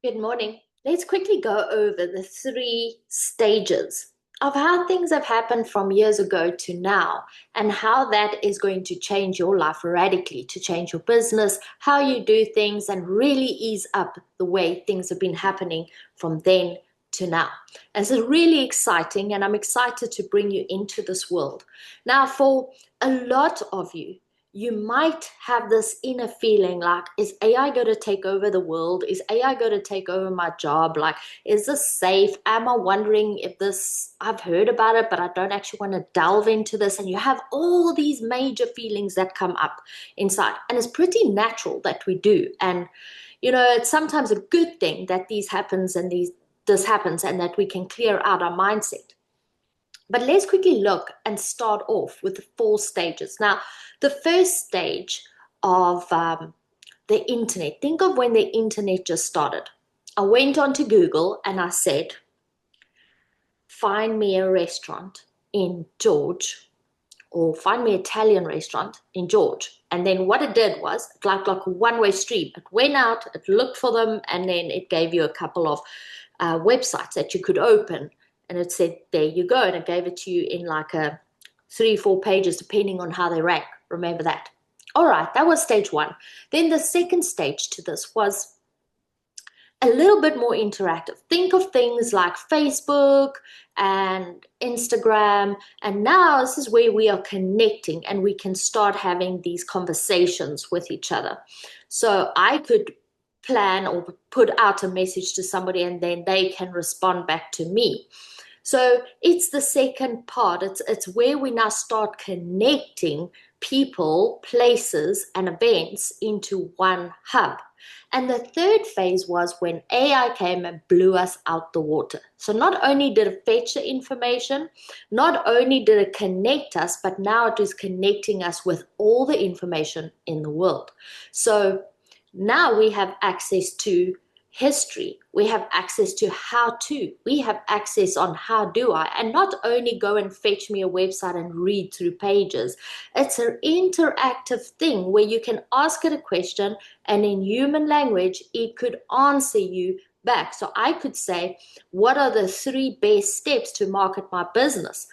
Good morning. Let's quickly go over the three stages of how things have happened from years ago to now, and how that is going to change your life radically, to change your business, how you do things, and really ease up the way things have been happening from then to now. And this is really exciting, and I'm excited to bring you into this world. Now, for a lot of you, you might have this inner feeling like, is AI going to take over the world? Is AI going to take over my job? Like, is this safe? Am I wondering if this, I've heard about it, but I don't actually want to delve into this. And you have all these major feelings that come up inside. And it's pretty natural that we do. And, it's sometimes a good thing that this happens and that we can clear out our mindset. But let's quickly look and start off with the four stages. Now, the first stage of the internet, think of when the internet just started. I went onto Google and I said, find me a restaurant in George, or find me an Italian restaurant in George. And then what it did was like a one-way stream. It went out, it looked for them, and then it gave you a couple of websites that you could open, and it said, there you go. And it gave it to you in like a 3, 4 pages, depending on how they rank. Remember that. All right, that was stage one. Then the second stage to this was a little bit more interactive. Think of things like Facebook and Instagram. And now this is where we are connecting and we can start having these conversations with each other. So I could plan or put out a message to somebody and then they can respond back to me. So it's the second part. It's where we now start connecting people, places, and events into one hub. And the third phase was when AI came and blew us out the water. So not only did it fetch the information, not only did it connect us, but now it is connecting us with all the information in the world. So now we have access to history, we have access to how to, we have access on how do I, and not only go and fetch me a website and read through pages. It's an interactive thing where you can ask it a question and in human language it could answer you back. So I could say, what are the 3 best steps to market my business?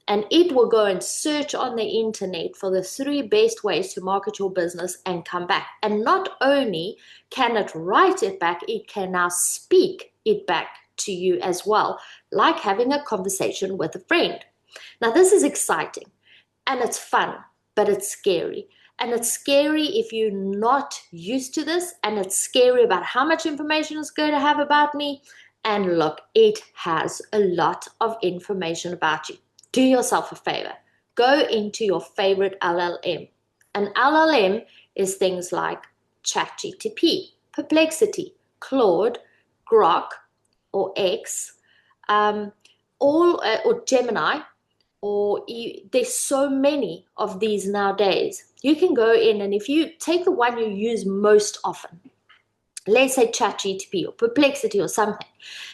And it will go and search on the internet for the 3 best ways to market your business and come back. And not only can it write it back, it can now speak it back to you as well, like having a conversation with a friend. Now, this is exciting and it's fun, but it's scary. And it's scary if you're not used to this, and it's scary about how much information it's going to have about me. And look, it has a lot of information about you. Do yourself a favor. Go into your favorite LLM. An LLM is things like ChatGPT, Perplexity, Claude, Grok, or X, or Gemini, there's so many of these nowadays. You can go in, and if you take the one you use most often, let's say ChatGPT or Perplexity or something,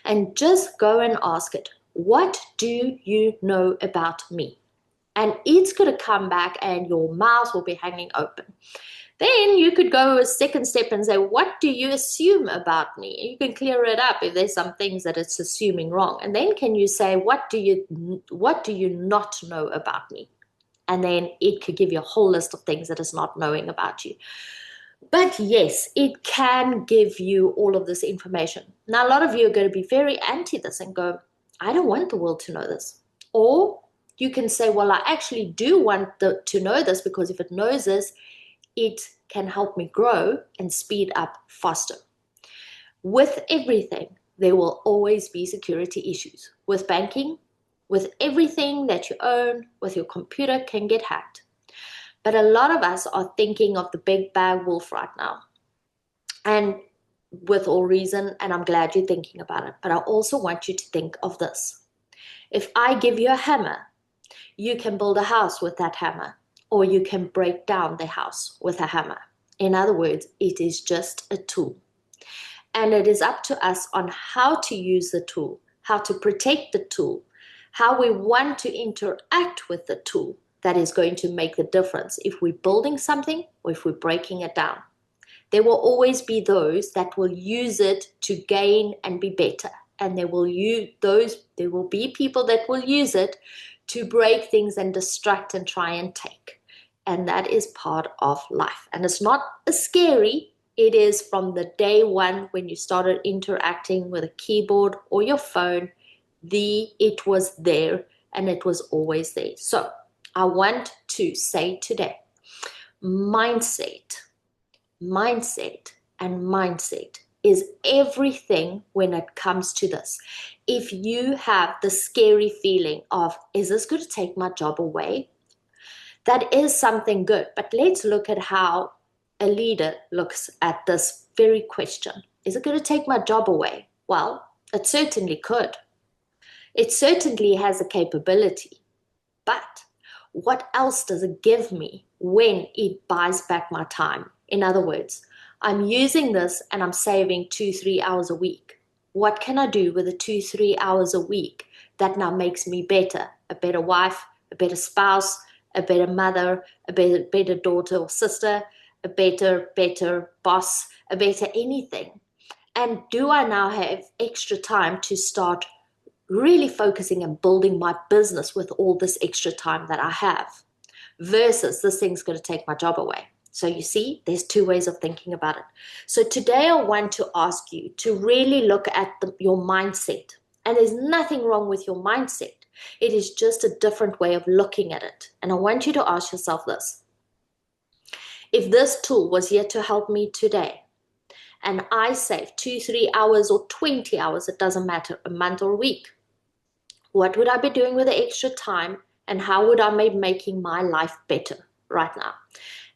and just go and ask it, what do you know about me? And it's going to come back and your mouth will be hanging open. Then you could go a second step and say, what do you assume about me? You can clear it up if there's some things that it's assuming wrong. And then can you say, what do you not know about me? And then it could give you a whole list of things that it's not knowing about you. But yes, it can give you all of this information. Now, a lot of you are going to be very anti this and go, I don't want the world to know this. Or you can say, well, I actually do want to know this, because if it knows this, it can help me grow and speed up faster. With everything, there will always be security issues. With banking, with everything that you own, with your computer can get hacked. But a lot of us are thinking of the big bad wolf right now. And with all reason, and I'm glad you're thinking about it. But I also want you to think of this. If I give you a hammer, you can build a house with that hammer, or you can break down the house with a hammer. In other words, it is just a tool. And it is up to us on how to use the tool, how to protect the tool, how we want to interact with the tool. That is going to make the difference if we're building something or if we're breaking it down. There will always be those that will use it to gain and be better. And there will be people that will use it to break things and distract and try and take. And that is part of life. And it's not scary. It is from the day one when you started interacting with a keyboard or your phone, it was there and it was always there. So I want to say today, mindset and mindset is everything when it comes to this. If you have the scary feeling of, is this going to take my job away? That is something good. But let's look at how a leader looks at this very question. Is it going to take my job away? Well, it certainly could. It certainly has a capability. But what else does it give me when it buys back my time? In other words, I'm using this and I'm saving 2-3 hours a week. What can I do with the 2-3 hours a week that now makes me better? A better wife, a better spouse, a better mother, a better daughter or sister, a better boss, a better anything. And do I now have extra time to start really focusing and building my business with all this extra time that I have versus this thing's going to take my job away? So you see, there's two ways of thinking about it. So today I want to ask you to really look at your mindset. And there's nothing wrong with your mindset. It is just a different way of looking at it. And I want you to ask yourself this. If this tool was here to help me today, and I save 2-3 hours or 20 hours, it doesn't matter, a month or a week, what would I be doing with the extra time, and how would I be making my life better right now?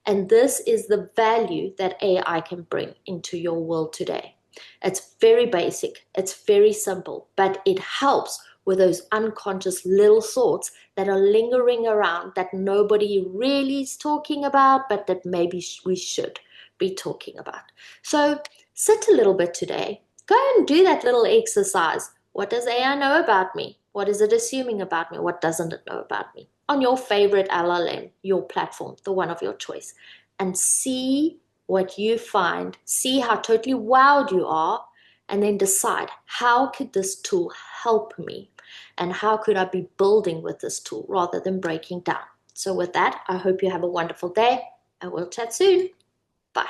And this is the value that AI can bring into your world today. It's very basic, it's very simple, but it helps with those unconscious little thoughts that are lingering around that nobody really is talking about, but that maybe we should be talking about. So sit a little bit today, go and do that little exercise. What does AI know about me? What is it assuming about me? What doesn't it know about me? On your favorite LLM, your platform, the one of your choice, and see what you find, see how totally wowed you are, and then decide, how could this tool help me? And how could I be building with this tool rather than breaking down? So with that, I hope you have a wonderful day, and we'll chat soon. Bye.